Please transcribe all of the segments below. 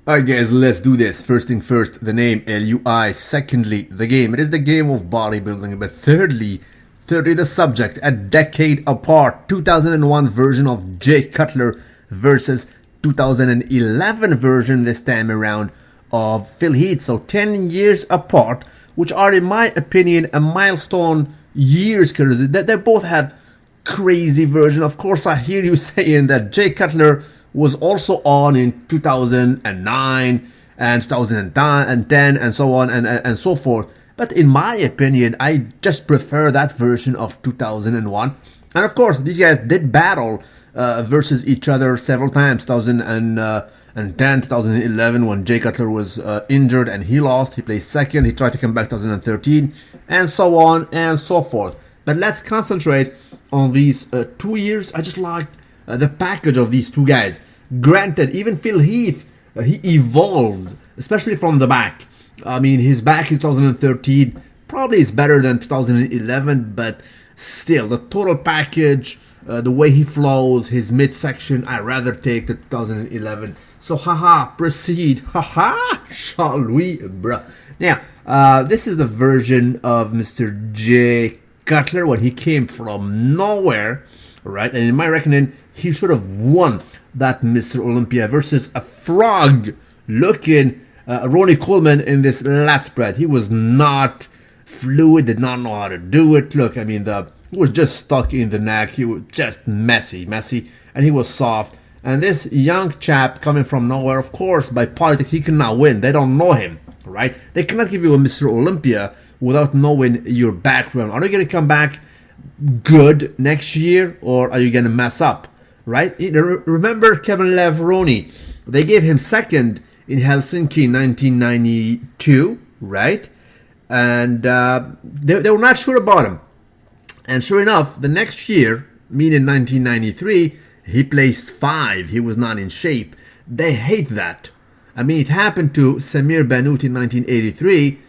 Alright guys, let's do this. First thing first, the name LUI. Secondly, the game. It is the game of bodybuilding. But thirdly, the subject. A decade apart. 2001 version of Jay Cutler versus 2011 version this time around of Phil Heath. So 10 years apart, which are in my opinion a milestone years. They both have crazy version. Of course, I hear you saying that Jay Cutler was also on in 2009 and 2010 and so on and so forth. But in my opinion, I just prefer that version of 2001. And of course, these guys did battle versus each other several times. 2010, 2011, when Jay Cutler was injured and he lost. He placed second. He tried to come back 2013 and so on and so forth. But let's concentrate on these 2 years. I just like the package of these two guys. Granted, even Phil Heath, he evolved, especially from the back. I mean, his back in 2013 probably is better than 2011, but still, the total package, the way he flows, his midsection, I rather take the 2011. So, proceed. Shall we, bruh? Now, this is the version of Mr. Jay Cutler when he came from nowhere, right? And in my reckoning, he should have won that Mr. Olympia versus a frog-looking Ronnie Coleman in this lat spread. He was not fluid, did not know how to do it. Look, I mean, he was just stuck in the neck. He was just messy, and he was soft. And this young chap coming from nowhere, of course, by politics, he cannot win. They don't know him, right? They cannot give you a Mr. Olympia without knowing your background. Are you going to come back good next year, or are you going to mess up, right? Remember Kevin Levroni? They gave him second in Helsinki in 1992, right? And they were not sure about him. And sure enough, the next year, meaning 1993, he placed 5. He was not in shape. They hate that. I mean, it happened to Samir Bannout in 1983.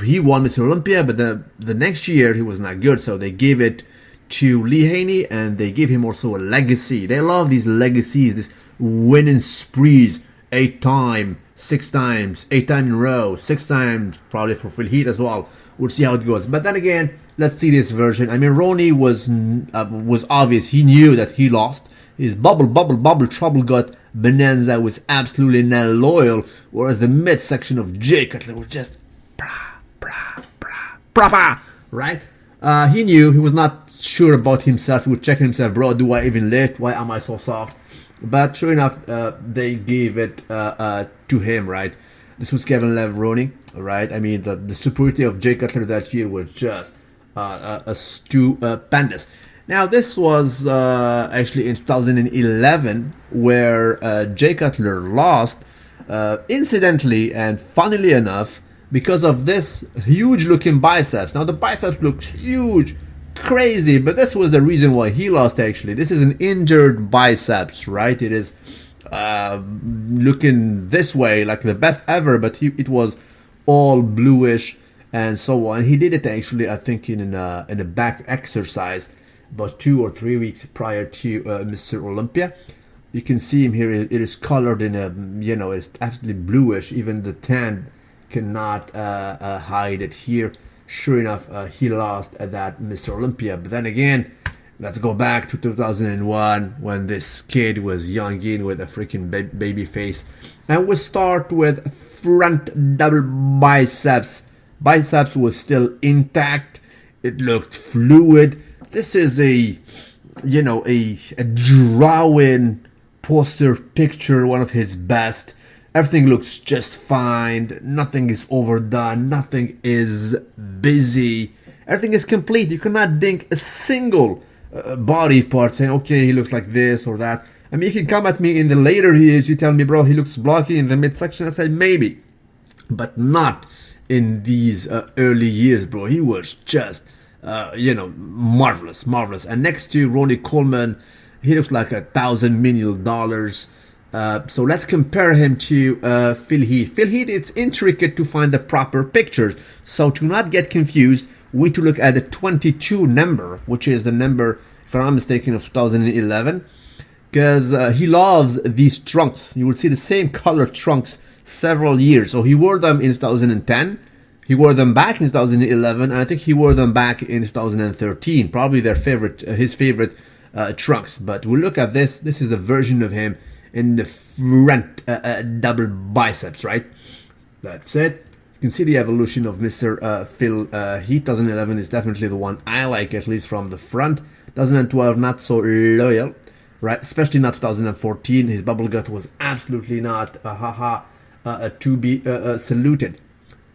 He won Mr. Olympia, but the next year he was not good, so they gave it to Lee Haney, and they gave him also a legacy. They love these legacies, these winning sprees. 8 times, 6 times, 8 times in a row, 6 times probably for Phil Heath as well. We'll see how it goes. But then again, let's see this version. I mean, Ronnie was obvious. He knew that he lost. His bubble trouble gut bonanza was absolutely not loyal, whereas the midsection of Jay Cutler was just right? He knew. He was not sure about himself. He was checking himself, bro, do I even lift? Why am I so soft? But sure enough, they gave it to him, right? This was Kevin Levroni, right? I mean, the superiority of Jay Cutler that year was just stupendous. Now, this was actually in 2011 where Jay Cutler lost, incidentally and funnily enough, because of this huge-looking biceps. Now, the biceps looked huge, crazy, but this was the reason why he lost, actually. This is an injured biceps, right? It is looking this way, like the best ever, but it was all bluish and so on. He did it, actually, I think, in a back exercise about 2 or 3 weeks prior to Mr. Olympia. You can see him here. It is colored in a, it's absolutely bluish. Even the tan cannot hide it here. Sure enough, he lost at that Mr. Olympia. But then again, let's go back to 2001 when this kid was youngin with a freaking baby face. And we'll start with front double biceps. Biceps was still intact. It looked fluid. This is a drawing poster picture, one of his best. Everything looks just fine. Nothing is overdone. Nothing is busy. Everything is complete. You cannot dink a single body part saying, okay, he looks like this or that. I mean, you can come at me in the later years. You tell me, bro, he looks blocky in the midsection. I say, maybe. But not in these early years, bro. He was just, marvelous. And next to Ronnie Coleman, he looks like $1,000 million. So let's compare him to Phil Heath. Phil Heath, it's intricate to find the proper pictures. So to not get confused, we need to look at the 22 number, which is the number, if I'm not mistaken, of 2011. because he loves these trunks. You will see the same color trunks several years. So he wore them in 2010. He wore them back in 2011, and I think he wore them back in 2013. Probably their favorite, his favorite trunks. But we'll look at this. This is a version of him in the front double biceps, right? That's it. You can see the evolution of Mr. Phil Heath. 2011 is definitely the one I like, at least from the front. 2012, not so loyal, right? Especially not 2014. His bubble gut was absolutely not to be saluted.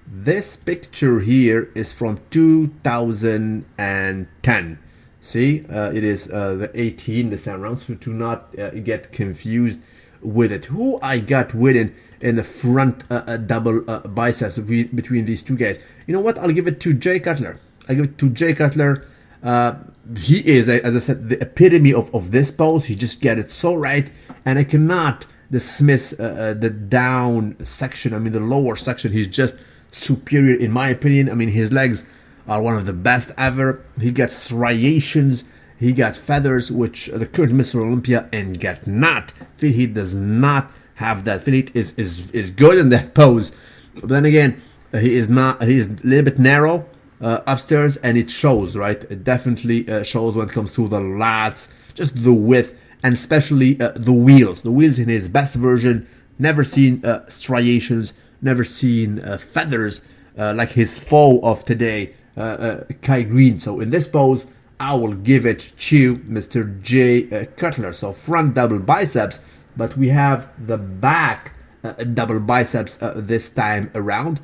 This picture here is from 2010. See, it is the 18 this time around, so do not get confused with it. Who I got winning in the front double biceps between these two guys? You know what? I'll give it to Jay Cutler. I give it to Jay Cutler. He is, as I said, the epitome of this pose. He just get it so right, and I cannot dismiss the down section. I mean, the lower section. He's just superior in my opinion. I mean, his legs are one of the best ever. He gets striations, he got feathers, which the current Mr. Olympia and get not. Phil Heath does not have that. Phil Heath is good in that pose, but then again, he is not. He is a little bit narrow upstairs, and it shows, right? It definitely shows when it comes to the lats, just the width, and especially the wheels. The wheels in his best version, never seen striations, never seen feathers like his foe of today, Kai Green. So in this pose, I will give it to Mr. Jay Cutler. So front double biceps, but we have the back double biceps this time around.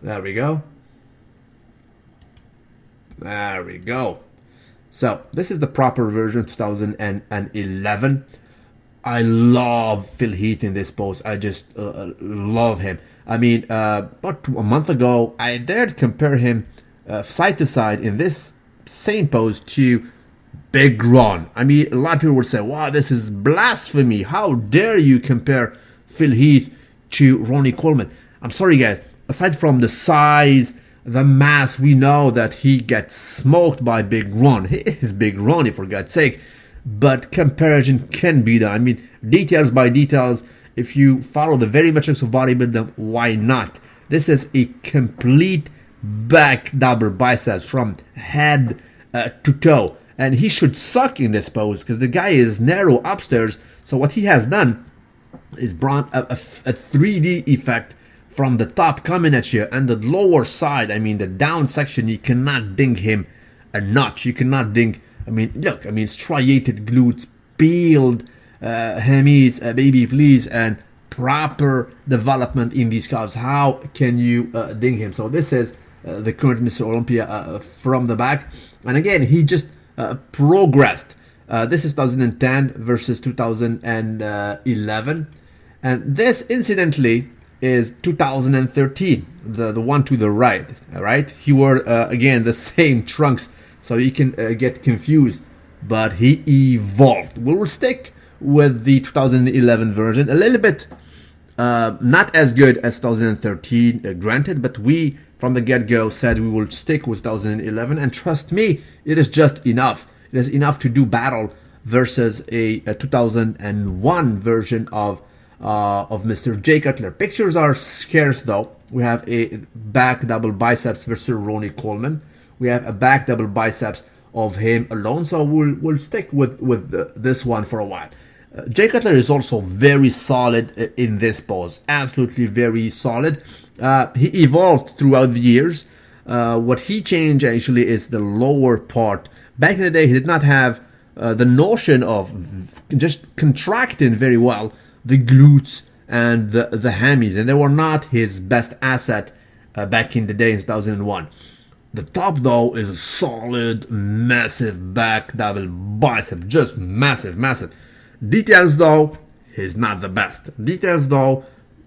There we go. There we go. So this is the proper version, 2011. I love Phil Heath in this pose. I just love him. I mean, about a month ago, I dared compare him side to side in this same pose to Big Ron. I mean, a lot of people would say, wow, this is blasphemy. How dare you compare Phil Heath to Ronnie Coleman? I'm sorry, guys. Aside from the size, the mass, we know that he gets smoked by Big Ron. He is Big Ronnie, for God's sake. But comparison can be done. I mean, details by details. If you follow the very metrics of bodybuilding, why not? This is a complete back double biceps from head to toe. And he should suck in this pose because the guy is narrow upstairs. So what he has done is brought a 3D effect from the top coming at you, and the lower side, I mean the down section, you cannot ding him a notch. You cannot ding. I mean, look, I mean, striated glutes, peeled hemis, baby please, and proper development in these calves. How can you ding him? So this is the current Mr. Olympia from the back. And again, he just progressed. This is 2010 versus 2011. And this, incidentally, is 2013, the one to the right, all right? He wore, again, the same trunks, so you can get confused, but he evolved. We will stick with the 2011 version, a little bit not as good as 2013, granted, but we, from the get-go, said we will stick with 2011, and trust me, it is just enough. It is enough to do battle versus a 2001 version of Mr. Jay Cutler. Pictures are scarce though. We have a back double biceps versus Ronnie Coleman. We have a back double biceps of him alone. So we'll stick with this one for a while. Jay Cutler is also very solid in this pose. Absolutely very solid. He evolved throughout the years. What he changed actually is the lower part. Back in the day, he did not have the notion of just contracting very well the glutes and the hammies, and they were not his best asset back in the day in 2001. The top though is a solid, massive back double bicep, just massive. Details though, he's not the best. Details though,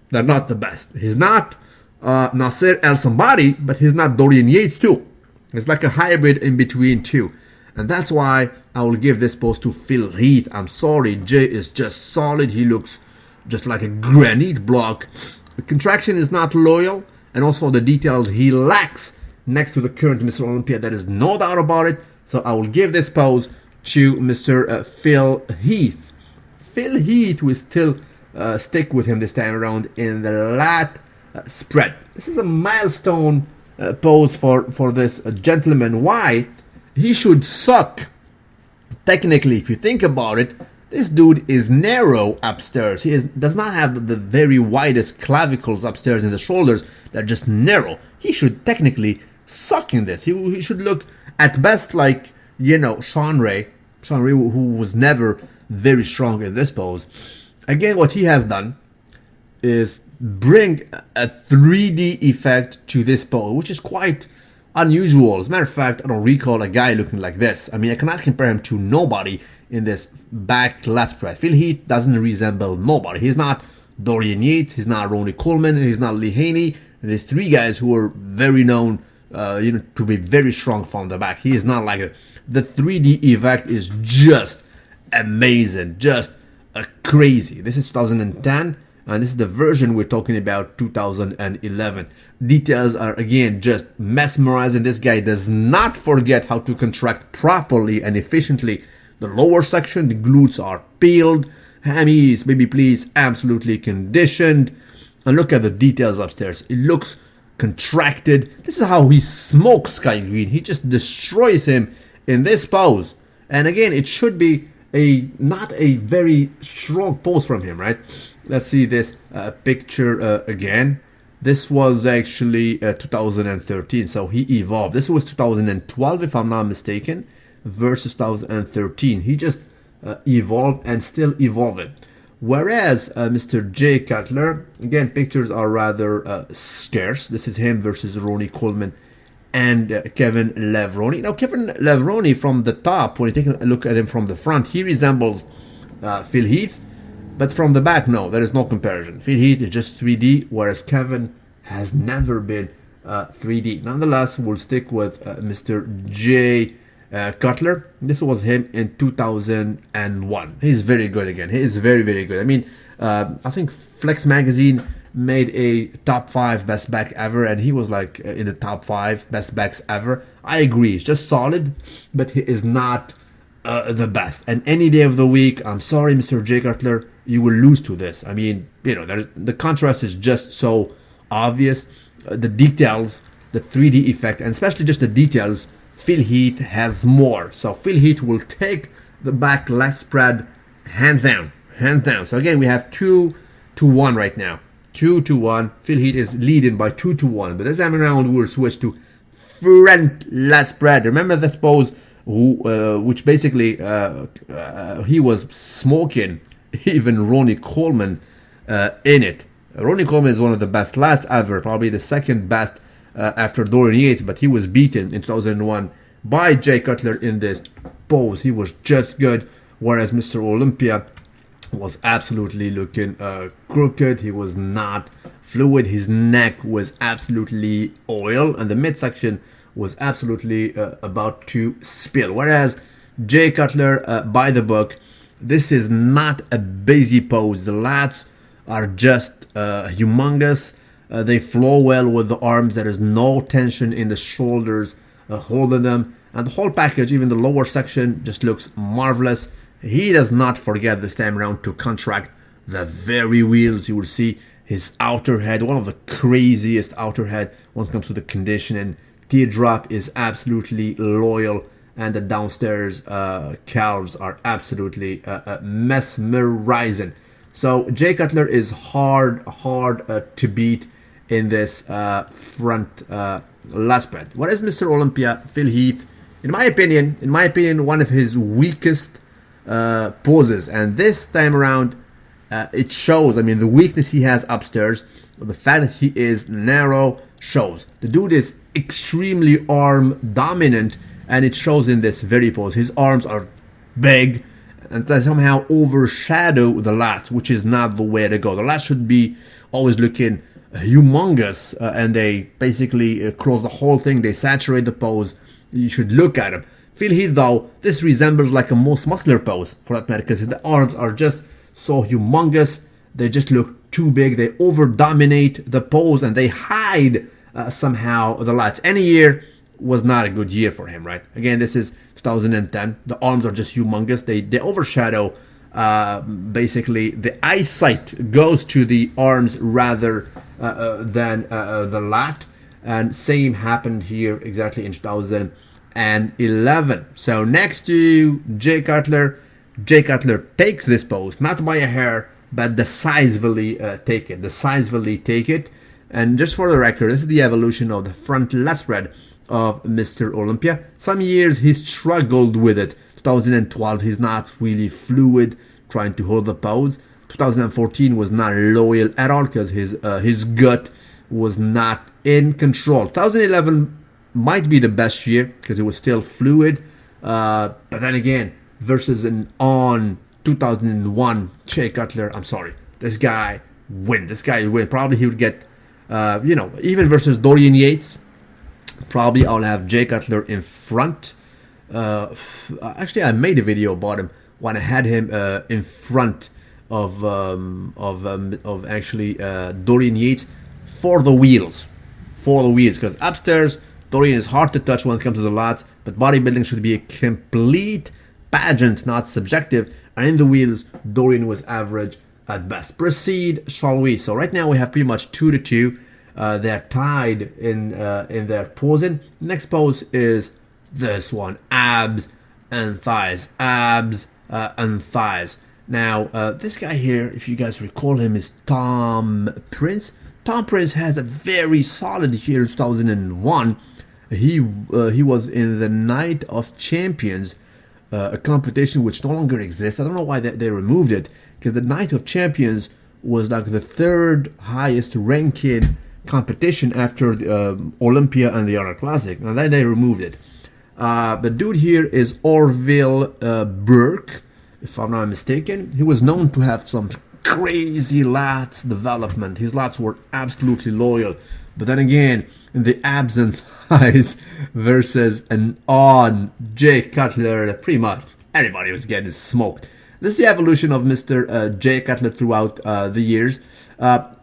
they're not the best. He's not Nasser El Somebody, but he's not Dorian Yates too. It's like a hybrid in between two. And that's why I will give this pose to Phil Heath. I'm sorry, Jay is just solid. He looks just like a granite block. The contraction is not loyal, and also the details he lacks next to the current Mr. Olympia. There is no doubt about it. So I will give this pose to Mr. Phil Heath Phil Heath will still stick with him this time around in the lat spread. This is a milestone pose for this gentleman. Why? He should suck. Technically, if you think about it, this dude is narrow upstairs. Does not have the very widest clavicles upstairs in the shoulders. They're just narrow. He should technically suck in this. He should look at best like, Sean Ray, who was never very strong in this pose. Again, what he has done is bring a 3D effect to this pose, which is quite unusual. As a matter of fact, I don't recall a guy looking like this. I mean, I cannot compare him to nobody in this back lat spread. Phil Heath doesn't resemble nobody. He's not Dorian Yates, he's not Ronnie Coleman, he's not Lee Haney. There's three guys who are very known, to be very strong from the back. He is not like it. The 3D effect is just amazing, just crazy. This is 2010, and this is the version we're talking about, 2011. Details are again just mesmerizing. This guy does not forget how to contract properly and efficiently the lower section. The glutes are peeled, hammies, baby please, absolutely conditioned. And look at the details upstairs. It looks contracted. This is how he smokes Sky Green. He just destroys him in this pose. And again, it should be not a very strong pose from him, right? Let's see this picture again. This was actually 2013, so he evolved. This was 2012, if I'm not mistaken, versus 2013. He just evolved and still evolving. Whereas Mr. Jay Cutler, again, pictures are rather scarce. This is him versus Ronnie Coleman and Kevin Levrone. Now, Kevin Levrone from the top, when you take a look at him from the front, he resembles Phil Heath. But from the back, no, there is no comparison. Phil Heath is just 3D, whereas Kevin has never been 3D. Nonetheless, we'll stick with Mr. Jay Cutler. This was him in 2001. He's very good again. He is very, very good. I mean, I think Flex Magazine made a top 5 best back ever, and he was like in the top 5 best backs ever. I agree. He's just solid, but he is not the best. And any day of the week, I'm sorry, Mr. Jay Cutler, you will lose to this. I mean, the contrast is just so obvious. The details, the 3D effect, and especially just the details, Phil Heath has more. So Phil Heath will take the back lat spread hands down. So again, we have 2-1 right now. 2-1. Phil Heath is leading by 2-1. But this time around, we'll switch to front lat spread. Remember this pose, which basically he was smoking even Ronnie Coleman in it. Ronnie Coleman is one of the best lats ever, probably the second best after Dorian Yates, but he was beaten in 2001 by Jay Cutler in this pose. He was just good, whereas Mr. Olympia was absolutely looking crooked. He was not fluid. His neck was absolutely oil, and the midsection was absolutely about to spill. Whereas Jay Cutler, by the book, this is not a busy pose. The lats are just humongous. They flow well with the arms. There is no tension in the shoulders holding them. And the whole package, even the lower section, just looks marvelous. He does not forget this time around to contract the very wheels. You will see his outer head, one of the craziest outer head when it comes to the conditioning. Teardrop is absolutely loyal, and the downstairs calves are absolutely mesmerizing. So Jay Cutler is hard to beat in this front lat spread. What is Mr. Olympia, Phil Heath? In my opinion, one of his weakest poses, and this time around, it shows. I mean, the weakness he has upstairs, the fact that he is narrow shows. The dude is extremely arm dominant, and it shows in this very pose. His arms are big, and they somehow overshadow the lats, which is not the way to go. The lats should be always looking humongous, and they basically close the whole thing. They saturate the pose. You should look at him. Phil Heath, though, this resembles like a most muscular pose, for that matter, because the arms are just so humongous. They just look too big. They over-dominate the pose, and they hide somehow the lats. Any year was not a good year for him, right? Again, this is 2010. The arms are just humongous. They overshadow basically the eyesight goes to the arms rather than the lat. And same happened here exactly in 2011. So next to Jay Cutler takes this pose, not by a hair, but decisively take it. And just for the record, this is the evolution of the front lat spread of Mr. Olympia. Some years he struggled with it. 2012 he's not really fluid trying to hold the pose. 2014 was not loyal at all because his gut was not in control. 2011 might be the best year because it was still fluid, but then again, versus on 2001 Jay Cutler, I'm sorry, this guy win. Probably he would get, even versus Dorian Yates, probably I'll have Jay Cutler in front. Actually, I made a video about him when I had him in front of actually Dorian Yates for the wheels, because upstairs Dorian is hard to touch when it comes to the lats, but bodybuilding should be a complete pageant, not subjective. And in the wheels, Dorian was average at best. Proceed, shall we? So right now we have pretty much 2-2. They're tied in their posing. Next pose is this one: abs and thighs. And thighs. Now, this guy here, if you guys recall him, is Tom Prince. Tom Prince has a very solid year in 2001. He was in the Night of Champions, a competition which no longer exists. I don't know why they removed it, because the Night of Champions was like the third highest ranking competition after the, Olympia and the Arnold Classic, and then they removed it. The dude here is Orville Burke, if I'm not mistaken. He was known to have some crazy lats development. His lats were absolutely loyal. But then again, in the abs and thighs versus an on Jay Cutler, pretty much everybody was getting smoked. This is the evolution of Mr. Jay Cutler throughout the years.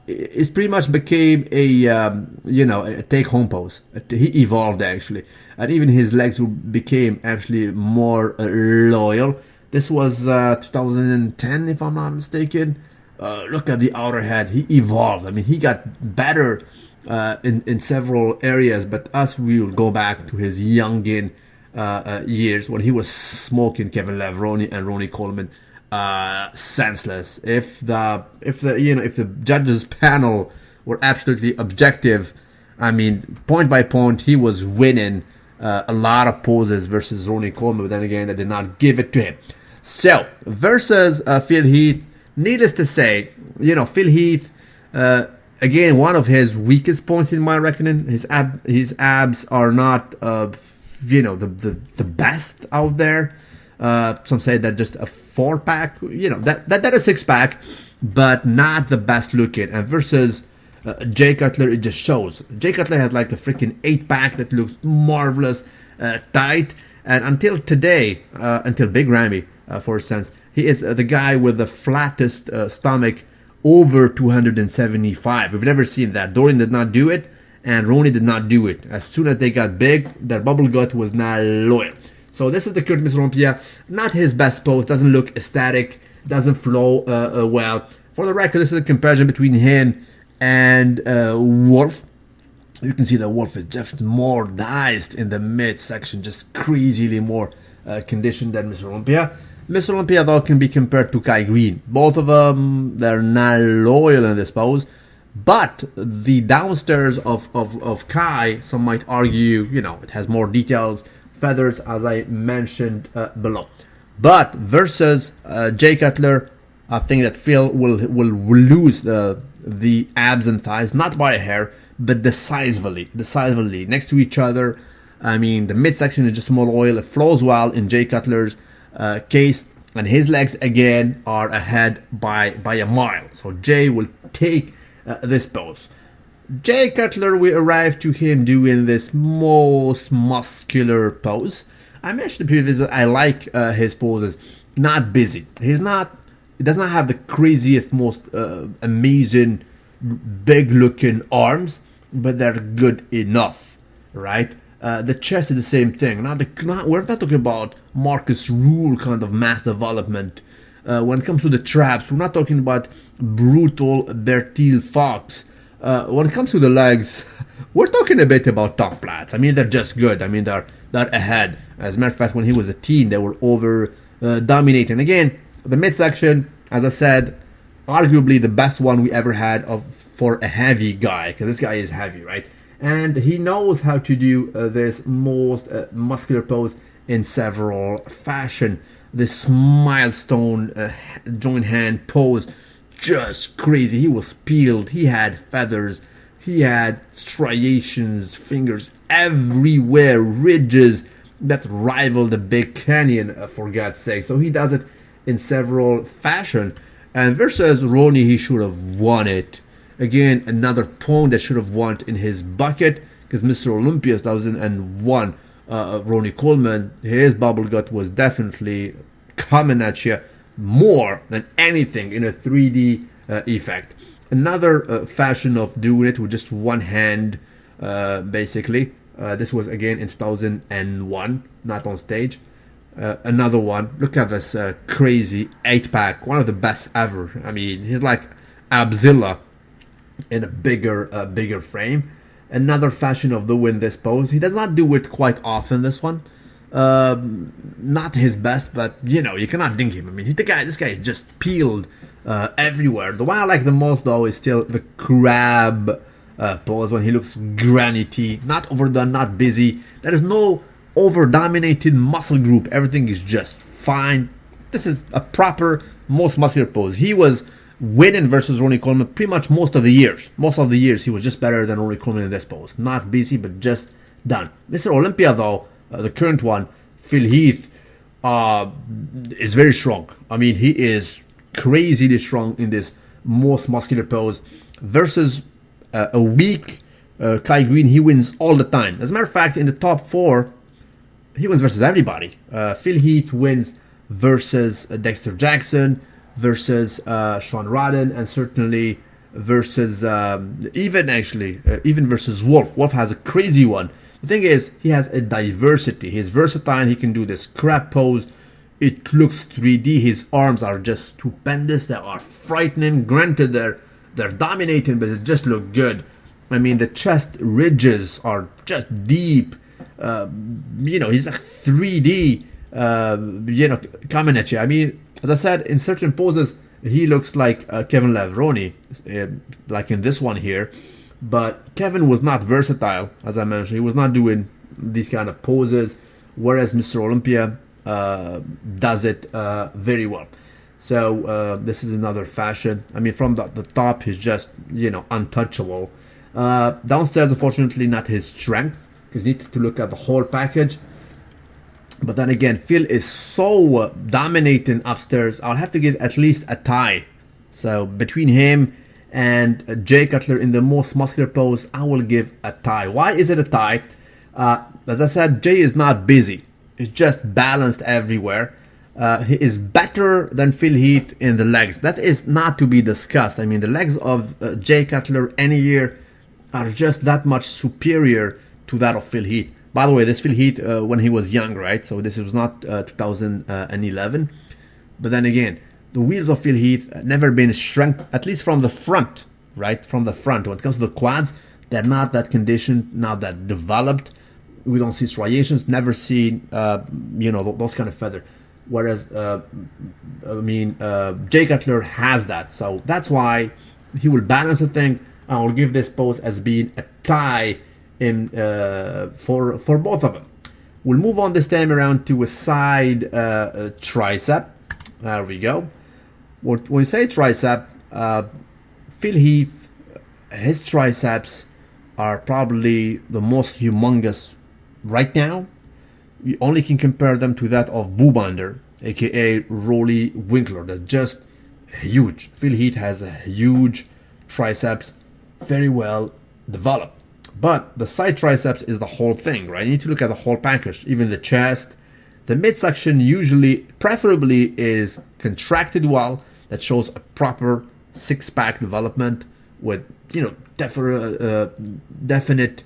It pretty much became a take-home pose. He evolved actually, and even his legs became actually more loyal. This was 2010, if I'm not mistaken. Look at the outer head. He evolved. I mean, he got better in several areas. But us, we will go back to his youngin years when he was smoking Kevin Levroni and Ronnie Coleman. Senseless. If the judges panel were absolutely objective, I mean, point by point, he was winning a lot of poses versus Ronnie Coleman. But then again, they did not give it to him. So versus Phil Heath, needless to say, Phil Heath, again, one of his weakest points in my reckoning. His abs are not the best out there. Some say that just a 4-pack, that a 6-pack, but not the best looking. And versus Jay Cutler, it just shows. Jay Cutler has like a freaking 8-pack that looks marvelous, tight. And until today, until Big Ramy, for instance, he is the guy with the flattest stomach over 275. We've never seen that. Dorian did not do it, and Ronnie did not do it. As soon as they got big, that bubble gut was not loyal. So this is the current Mr. Olympia. Not his best pose. Doesn't look aesthetic. Doesn't flow well. For the record, this is a comparison between him and Wolf. You can see that Wolf is just more diced in the midsection, just crazily more conditioned than Mr. Olympia. Mr. Olympia, though, can be compared to Kai Green. Both of them, they're not loyal in this pose. But the downstairs of Kai, some might argue, it has more details, feathers, as I mentioned below. But versus Jay Cutler, I think that Phil will lose the abs and thighs, not by a hair, but decisively next to each other. I mean, the midsection is just more loyal. It flows well in Jay Cutler's case, and his legs again are ahead by a mile. So Jay will take this pose. Jay Cutler, we arrived to him doing this most muscular pose. I mentioned previously that I like his poses. Not busy. He does not have the craziest, most amazing, big-looking arms, but they're good enough, right? The chest is the same thing. We're not talking about Marcus Rule kind of mass development When it comes to the traps, we're not talking about brutal Bertil Fox. When it comes to the legs, we're talking a bit about top plats. I mean, they're just good. I mean, they're ahead. As a matter of fact, when he was a teen, they were over dominating. Again, the midsection, as I said, arguably the best one we ever had for a heavy guy, because this guy is heavy, right? And he knows how to do this most muscular pose in several fashion. This milestone joint hand pose, just crazy. He was peeled, he had feathers, he had striations, fingers everywhere, ridges that rival the big canyon, for God's sake. So he does it in several fashion. And versus Ronnie, he should have won it. Again, another point that should have won in his bucket, because Mr. Olympia 2001, Ronnie Coleman, his bubble gut was definitely coming at you more than anything in a 3D effect. Another fashion of doing it with just one hand, basically. This was again in 2001, not on stage. Another one. Look at this crazy 8-pack, one of the best ever. I mean, he's like Abzilla in a bigger frame. Another fashion of doing this pose. He does not do it quite often, this one. Not his best, but you know, you cannot ding him. I mean, this guy is just peeled everywhere. The one I like the most, though, is still the crab pose, when he looks granity, not overdone, not busy. There is no over-dominated muscle group. Everything is just fine. This is a proper, most muscular pose. He was winning versus Ronnie Coleman pretty much most of the years. Most of the years, he was just better than Ronnie Coleman in this pose. Not busy, but just done. Mr. Olympia, though, the current one, Phil Heath, is very strong. I mean, he is crazily strong in this most muscular pose. Versus a weak Kai Green, he wins all the time. As a matter of fact, in the top 4, he wins versus everybody. Phil Heath wins versus Dexter Jackson, versus Sean Rodden, and certainly versus even versus Wolf. Wolf has a crazy one. The thing is, he has a diversity. He's versatile. He can do this crab pose. It looks 3D. His arms are just stupendous. They are frightening. Granted, they're dominating, but it just look good. I mean, the chest ridges are just deep. He's like 3D. Coming at you. I mean, as I said, in certain poses, he looks like Kevin Levroni, like in this one here. But Kevin was not versatile, as I mentioned. He was not doing these kind of poses, whereas Mr. Olympia does it very well. So this is another fashion. I mean, from the top, he's just, untouchable. Downstairs, unfortunately, not his strength, because you need to look at the whole package. But then again, Phil is so dominating upstairs. I'll have to give at least a tie. So between him and Jay Cutler in the most muscular pose, I will give a tie. Why is it a tie? As I said, Jay is not busy. He's just balanced everywhere. He is better than Phil Heath in the legs. That is not to be discussed. I mean, the legs of Jay Cutler any year are just that much superior to that of Phil Heath. By the way, this Phil Heath when he was young, right? So this was not 2011. But then again, the wheels of Phil Heath never been strength, at least from the front, right? From the front. When it comes to the quads, they're not that conditioned, not that developed. We don't see striations, never seen, those kind of feather. Whereas, Jay Cutler has that. So that's why he will balance the thing. I will give this pose as being a tie in for both of them. We'll move on this time around to a side tricep. There we go. When we say tricep, Phil Heath, his triceps are probably the most humongous right now. You only can compare them to that of Boobander, aka Rolly Winkler. They're just huge. Phil Heath has a huge triceps, very well developed. But the side triceps is the whole thing, right? You need to look at the whole package, even the chest. The midsection usually, preferably, is contracted well. That shows a proper six-pack development with, definite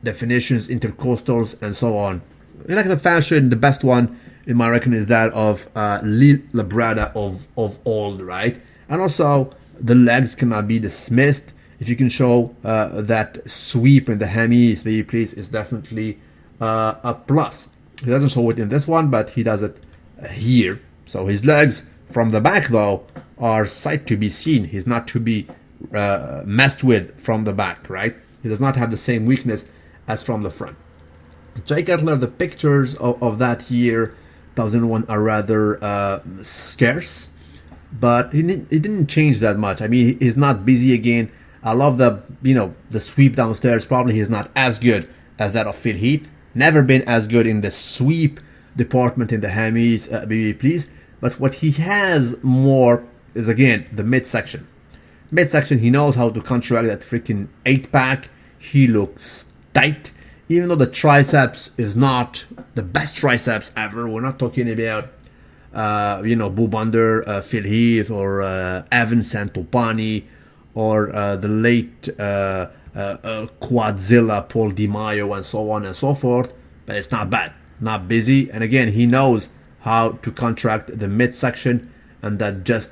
definitions, intercostals, and so on. In like the fashion, the best one in my reckoning, is that of Lil Labrada of old, right? And also, the legs cannot be dismissed. If you can show that sweep in the hemis, baby, please, is definitely a plus. He doesn't show it in this one, but he does it here. So his legs from the back, though, are sight to be seen. He's not to be messed with from the back, right? He does not have the same weakness as from the front. Jay Cutler, the pictures of that year, 2001, are rather scarce, but he didn't change that much. I mean, he's not busy again. I love the sweep downstairs. Probably he's not as good as that of Phil Heath. Never been as good in the sweep department in the hemis, baby please. But what he has more is, again, the midsection. Midsection, he knows how to counteract that freaking 8-pack. He looks tight. Even though the triceps is not the best triceps ever. We're not talking about, Bubander, Phil Heath, or Evan Santopani, or the late Quadzilla, Paul Di Maio, and so on and so forth. But it's not bad. Not busy. And again, he knows how to contract the midsection, and that just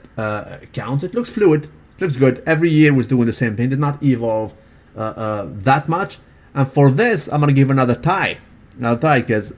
counts. It looks fluid. Looks good. Every year was doing the same thing. Did not evolve that much. And for this, I'm gonna give another tie. Another tie, because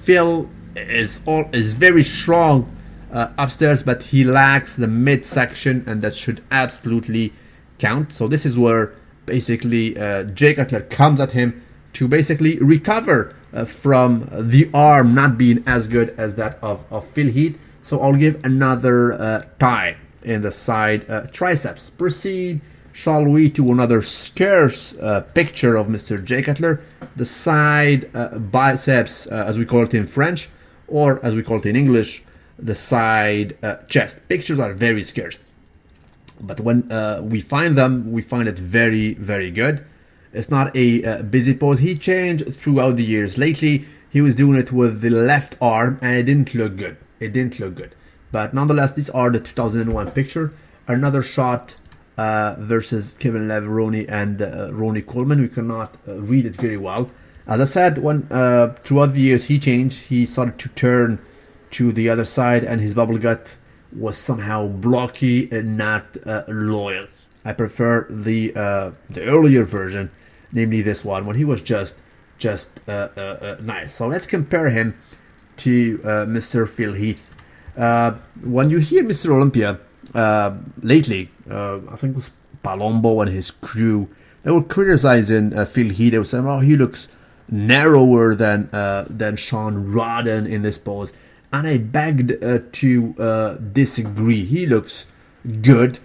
Phil is very strong upstairs, but he lacks the midsection, and that should absolutely count. So this is where basically Jay Cutler comes at him to basically recover from the arm not being as good as that of Phil Heath. So I'll give another tie in the side triceps. Proceed, shall we, to another scarce picture of Mr. Jay Cutler, the side biceps, as we call it in French, or as we call it in English, the side chest. Pictures are very scarce, but when we find them, we find it very, very good. It's not a busy pose. He changed throughout the years. Lately, he was doing it with the left arm, and it didn't look good. It didn't look good. But nonetheless, these are the 2001 picture. Another shot versus Kevin Leveroni and Ronnie Coleman. We cannot read it very well. As I said, when throughout the years he changed, he started to turn to the other side, and his bubble gut was somehow blocky and not loyal. I prefer the earlier version, namely this one, when he was just nice. So let's compare him to Mr. Phil Heath. When you hear Mr. Olympia lately, I think it was Palombo and his crew, they were criticizing Phil Heath. They were saying, "Oh, he looks narrower than Sean Rodden in this pose," and I begged to disagree. He looks good.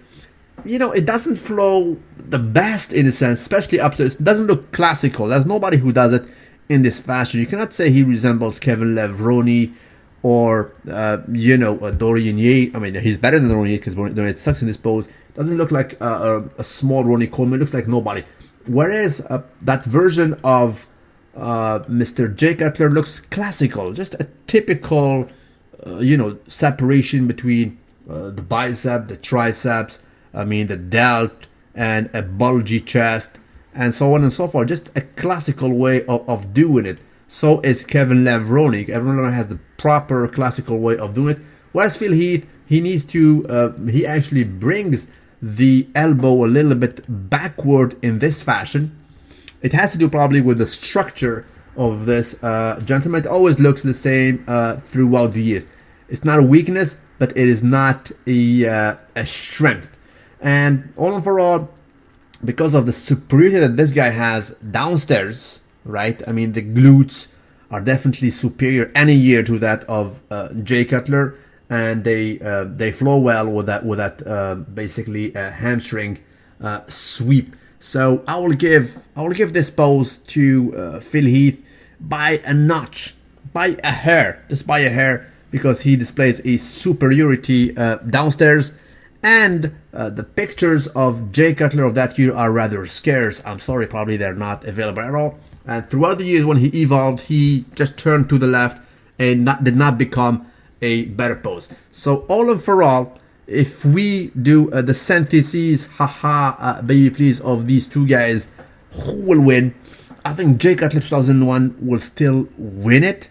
It doesn't flow the best in a sense, especially upstairs. It doesn't look classical. There's nobody who does it in this fashion. You cannot say he resembles Kevin Leveroni or Dorian Yates. I mean, he's better than Dorian Yates because Dorian Yates sucks in this pose. Doesn't look like a small Ronnie Coleman. It looks like nobody. Whereas that version of Mr. Jay Cutler looks classical, just a typical separation between the bicep, the triceps, the delt, and a bulgy chest, and so on and so forth. Just a classical way of doing it. So is Kevin Leveroni. Kevin Leveroni has the proper classical way of doing it. Whereas Phil Heath, he actually brings the elbow a little bit backward in this fashion. It has to do probably with the structure of this gentleman. It always looks the same throughout the years. It's not a weakness, but it is not a strength. And all overall, because of the superiority that this guy has downstairs, right? I mean, the glutes are definitely superior any year to that of Jay Cutler, and they flow well with that basically hamstring sweep. So I will give this pose to Phil Heath by a notch, by a hair, just by a hair, because he displays a superiority downstairs. And the pictures of Jay Cutler of that year are rather scarce. I'm sorry, probably they're not available at all. And throughout the years when he evolved, he just turned to the left and did not become a better pose. So all overall, if we do the synthesis, baby please, of these two guys, who will win? I think Jay Cutler 2001 will still win it,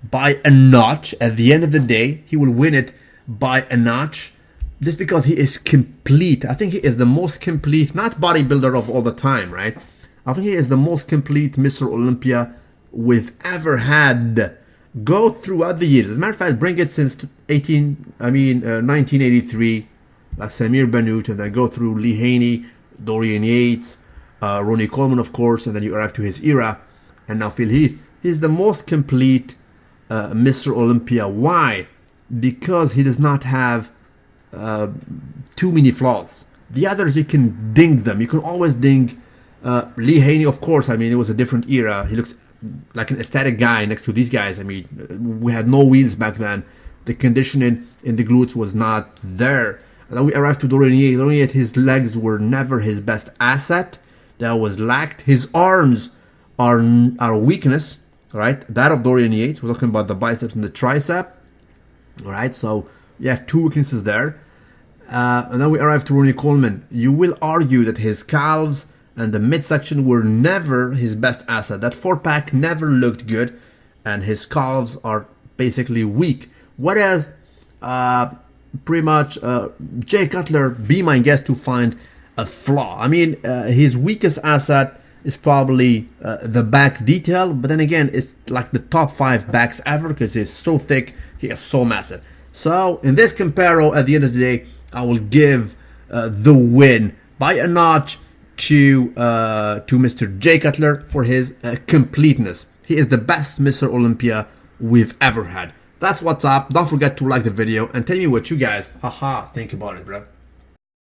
by a notch. At the end of the day, he will win it by a notch, just because he is complete. I think he is the most complete, not bodybuilder of all the time, right? I think he is the most complete Mr. Olympia we've ever had. Go throughout the years. As a matter of fact, bring it since 1983, like Samir Bannout, and then go through Lee Haney, Dorian Yates, Ronnie Coleman, of course, and then you arrive to his era, and now Phil Heath. He's the most complete Mr. Olympia. Why? Because he does not have too many flaws. The others, you can ding them. You can always ding Lee Haney, of course. I mean, it was a different era. He looks like an aesthetic guy next to these guys. I mean, we had no wheels back then. The conditioning in the glutes was not there. And then we arrived to Dorian Yates. Dorian Yates, his legs were never his best asset. That was lacked. His arms are a weakness, right? That of Dorian Yates. We're talking about the biceps and the tricep. All right, so you have two weaknesses there. And then we arrive to Ronnie Coleman. You will argue that his calves and the midsection were never his best asset. That four-pack never looked good, and his calves are basically weak. Whereas, pretty much, Jay Cutler, be my guest to find a flaw. I mean, his weakest asset is probably the back detail, but then again, it's like the top 5 backs ever because he's so thick, he is so massive. So, in this comparo, at the end of the day, I will give the win by a notch to Mr. Jay Cutler for his completeness. He is the best Mr. Olympia we've ever had. That's what's up. Don't forget to like the video and tell me what you guys think about it, bro.